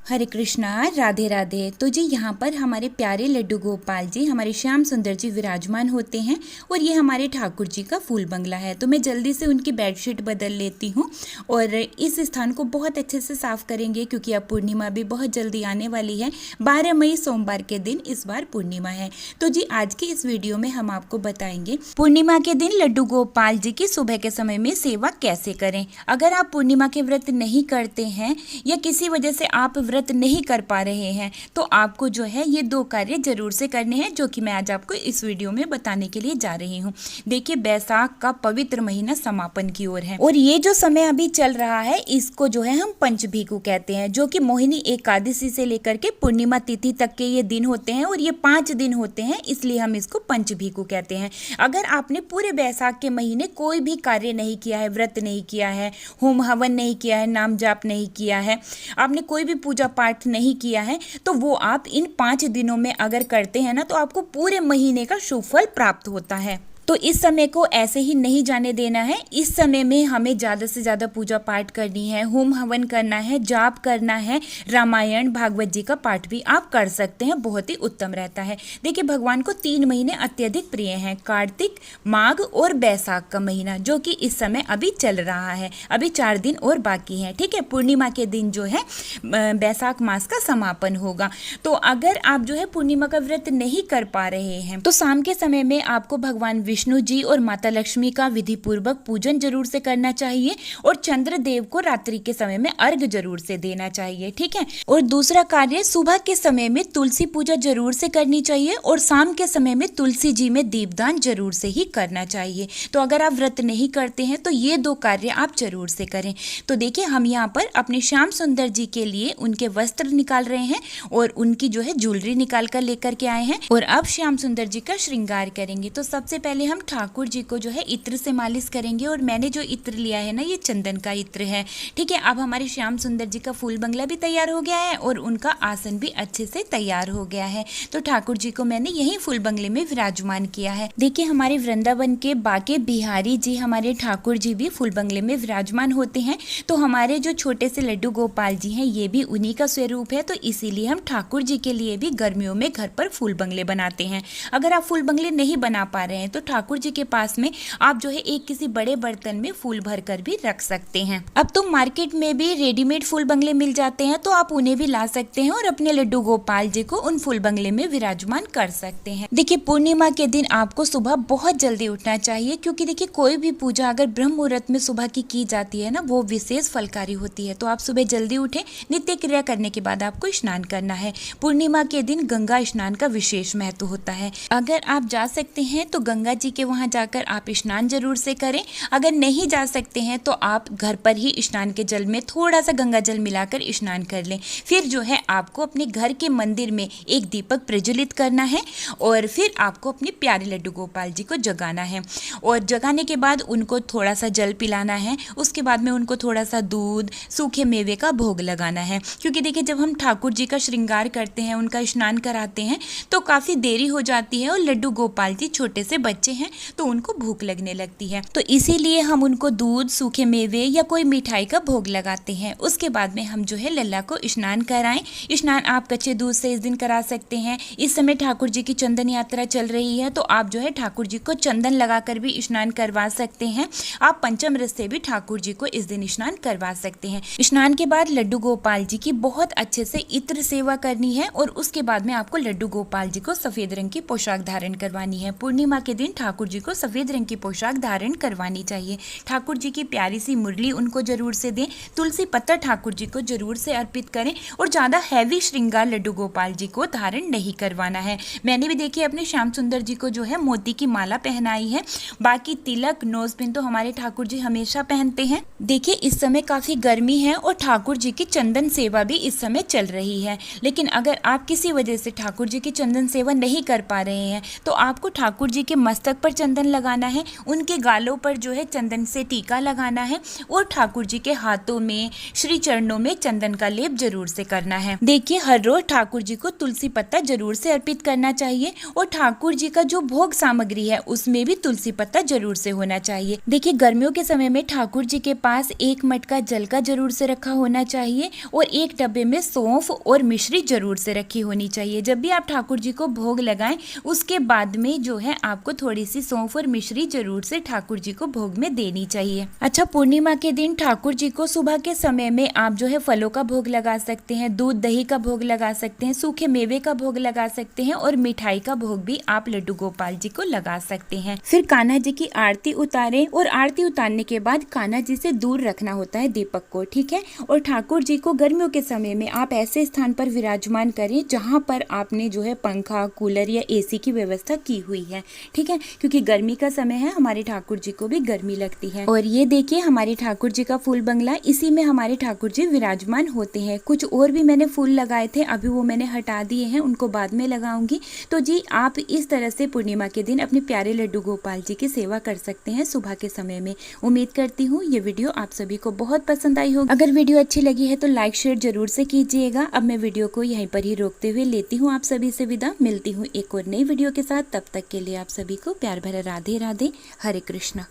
हरे कृष्णा, राधे राधे। तो जी यहाँ पर हमारे प्यारे लड्डू गोपाल जी, हमारे श्याम सुंदर जी विराजमान होते हैं और ये हमारे ठाकुर जी का फूल बंगला है। तो मैं जल्दी से उनकी बेडशीट बदल लेती हूँ और इस स्थान को बहुत अच्छे से साफ करेंगे क्योंकि अब पूर्णिमा भी बहुत जल्दी आने वाली है। 12 मई सोमवार के दिन इस बार पूर्णिमा है। तो जी आज की इस वीडियो में हम आपको बताएंगे पूर्णिमा के दिन लड्डू गोपाल जी की सुबह के समय में सेवा कैसे करें। अगर आप पूर्णिमा के व्रत नहीं करते हैं या किसी वजह से आप व्रत नहीं कर पा रहे हैं तो आपको जो है ये 2 कार्य जरूर से करने हैं, जो कि मैं आज आपको इस वीडियो में बताने के लिए जा रही हूँ। देखिए, बैसाख का पवित्र महीना समापन की ओर है और ये जो समय अभी चल रहा है इसको जो है हम पंचभीकु कहते हैं, जो कि मोहिनी एकादशी से लेकर के पूर्णिमा तिथि तक के ये दिन होते हैं और ये 5 दिन होते हैं, इसलिए हम इसको पंचभीकु कहते हैं। अगर आपने पूरे बैसाख के महीने कोई भी कार्य नहीं किया है, व्रत नहीं किया है, होम हवन नहीं किया है, नाम जाप नहीं किया है, आपने कोई भी पूजा पाठ नहीं किया है, तो वो आप इन 5 दिनों में अगर करते हैं ना तो आपको पूरे महीने का शुभ फल प्राप्त होता है। तो इस समय को ऐसे ही नहीं जाने देना है। इस समय में हमें ज़्यादा से ज़्यादा पूजा पाठ करनी है, होम हवन करना है, जाप करना है, रामायण भागवत जी का पाठ भी आप कर सकते हैं, बहुत ही उत्तम रहता है। देखिए, भगवान को 3 महीने अत्यधिक प्रिय हैं, कार्तिक, माघ और बैसाख का महीना, जो कि इस समय अभी चल रहा है। अभी 4 दिन और बाकी हैं, ठीक है। पूर्णिमा के दिन जो है बैसाख मास का समापन होगा। तो अगर आप जो है पूर्णिमा का व्रत नहीं कर पा रहे हैं तो शाम के समय में आपको भगवान विष्णु जी और माता लक्ष्मी का विधि पूर्वक पूजन जरूर से करना चाहिए और चंद्रदेव को रात्रि के समय में अर्घ जरूर से देना चाहिए, ठीक है। और दूसरा कार्य, सुबह के समय में तुलसी पूजा जरूर से करनी चाहिए और शाम के समय में तुलसी जी में दीपदान जरूर से ही करना चाहिए। तो अगर आप व्रत नहीं करते हैं तो ये 2 कार्य आप जरूर से करें। तो देखिए, हम यहाँ पर अपने श्याम सुंदर जी के लिए उनके वस्त्र निकाल रहे हैं और उनकी जो है ज्वेलरी निकाल कर लेकर के आए हैं और अब श्याम सुंदर जी का श्रृंगार करेंगे। तो सबसे पहले हम ठाकुर जी को जो है इत्र से मालिश करेंगे और मैंने जो इत्र लिया है ना, ये चंदन का इत्र है, ठीक है। अब हमारे श्याम सुंदर जी का फूल बंगला भी तैयार हो गया है और उनका आसन भी अच्छे से तैयार हो गया है। तो ठाकुर जी को मैंने यही फूल बंगले में विराजमान किया है। देखिए, हमारे वृंदावन के बाके बिहारी जी, हमारे ठाकुर जी भी फूल बंगले में विराजमान होते हैं। तो हमारे जो छोटे से लड्डू गोपाल जी हैं ये भी उन्हीं का स्वरूप है। तो इसीलिए हम ठाकुर जी के लिए भी गर्मियों में घर पर फूल बंगले बनाते हैं। अगर आप फूल बंगले नहीं बना पा रहे हैं तो ठाकुर जी के पास में आप जो है एक किसी बड़े बर्तन में फूल भर कर भी रख सकते हैं। अब तो मार्केट में भी रेडीमेड फूल बंगले मिल जाते हैं, तो आप उन्हें भी ला सकते हैं और अपने लड्डू गोपाल जी को उन फूल बंगले में विराजमान कर सकते हैं। देखिए, पूर्णिमा के दिन आपको सुबह बहुत जल्दी उठना चाहिए क्योंकि देखिए, कोई भी पूजा अगर ब्रह्म मुहूर्त में सुबह की जाती है ना, वो विशेष फलकारी होती है। तो आप सुबह जल्दी उठे, नित्य क्रिया करने के बाद आपको स्नान करना है। पूर्णिमा के दिन गंगा स्नान का विशेष महत्व होता है। अगर आप जा सकते हैं तो गंगा जी के वहां जाकर आप स्नान जरूर से करें। अगर नहीं जा सकते हैं तो आप घर पर ही स्नान के जल में थोड़ा सा गंगा जल मिलाकर स्नान कर लें। फिर जो है आपको अपने घर के मंदिर में एक दीपक प्रज्वलित करना है और फिर आपको अपने प्यारे लड्डू गोपाल जी को जगाना है और जगाने के बाद उनको थोड़ा सा जल पिलाना है। उसके बाद में उनको थोड़ा सा दूध, सूखे मेवे का भोग लगाना है, क्योंकि देखिए, जब हम ठाकुर जी का श्रृंगार करते हैं, उनका स्नान कराते हैं तो काफ़ी देरी हो जाती है और लड्डू गोपाल जी छोटे से बच्चे हैं तो उनको भूख लगने लगती है। तो इसीलिए हम उनको दूध, सूखे मेवे या कोई मिठाई का भोग लगाते हैं। उसके बाद में हम जो है लल्ला को स्नान कराएं। स्नान आप कच्चे दूध से इस दिन करा सकते हैं। इस समय ठाकुर जी की चंदन यात्रा चल रही है तो आप जो है ठाकुर जी को चंदन लगाकर भी स्नान करवा सकते हैं। आप पंचामृत से भी ठाकुर जी को इस दिन स्नान करवा सकते हैं। स्नान के बाद लड्डू गोपाल जी की बहुत अच्छे से इत्र सेवा करनी है और उसके बाद में आपको लड्डू गोपाल जी को सफेद रंग की पोशाक धारण करवानी है। पूर्णिमा के दिन ठाकुर जी को सफेद रंग की पोशाक धारण करवानी चाहिए। ठाकुर जी की प्यारी सी मुरली उनको जरूर से दें। तुलसी पत्ता ठाकुर जी को जरूर से अर्पित करें और ज़्यादा हैवी श्रृंगार लड्डू गोपाल जी को धारण नहीं करवाना है। मैंने भी देखिए अपने श्याम सुंदर जी को जो है मोती की माला पहनाई है। बाकी तिलक, नोजपिन तो हमारे ठाकुर जी हमेशा पहनते हैं। देखिए, इस समय काफ़ी गर्मी है और ठाकुर जी की चंदन सेवा भी इस समय चल रही है। लेकिन अगर आप किसी वजह से ठाकुर जी की चंदन सेवा नहीं कर पा रहे हैं तो आपको ठाकुर जी के मस्तक मस्तक पर चंदन लगाना है, उनके गालों पर जो है चंदन से टीका लगाना है और ठाकुर जी के हाथों में, श्री चरणों में चंदन का लेप जरूर से करना है। देखिए हर रोज ठाकुर जी को तुलसी पत्ता जरूर से अर्पित करना चाहिए और ठाकुर जी का जो भोग सामग्री है उसमें भी तुलसी पत्ता जरूर से होना चाहिए। देखिए गर्मियों के समय में ठाकुर जी के पास एक मटका जल का जरूर से रखा होना चाहिए और एक डब्बे में सौंफ और मिश्री जरूर से रखी होनी चाहिए। जब भी आप ठाकुर जी को भोग लगाएं उसके बाद में जो है आपको थोड़ी सी सौंफ और मिश्री जरूर से ठाकुर जी को भोग में देनी चाहिए। अच्छा, पूर्णिमा के दिन ठाकुर जी को सुबह के समय में आप जो है फलों का भोग लगा सकते हैं, दूध दही का भोग लगा सकते हैं, सूखे मेवे का भोग लगा सकते हैं और मिठाई का भोग भी आप लड्डू गोपाल जी को लगा सकते हैं। फिर कान्हा जी की आरती उतारें और आरती उतारने के बाद कान्हा जी से दूर रखना होता है दीपक को, ठीक है। और ठाकुर जी को गर्मियों के समय में आप ऐसे स्थान पर विराजमान करें जहां पर आपने जो है पंखा, कूलर या एसी की व्यवस्था की हुई है, ठीक है, क्योंकि गर्मी का समय है, हमारे ठाकुर जी को भी गर्मी लगती है। और ये देखिए हमारे ठाकुर जी का फूल बंगला, इसी में हमारे ठाकुर जी विराजमान होते हैं। कुछ और भी मैंने फूल लगाए थे, अभी वो मैंने हटा दिए हैं, उनको बाद में लगाऊंगी। तो जी आप इस तरह से पूर्णिमा के दिन अपने प्यारे लड्डू गोपाल जी की सेवा कर सकते हैं सुबह के समय में। उम्मीद करती हूँ ये वीडियो आप सभी को बहुत पसंद आई होगी। अगर वीडियो अच्छी लगी है तो लाइक शेयर जरूर से कीजिएगा। अब मैं वीडियो को यहीं पर ही रोकते हुए लेती हूँ आप सभी से विदा। मिलती हूँ एक और नई वीडियो के साथ, तब तक के लिए आप सभी को प्यार भरा राधे राधे, हरे कृष्णा।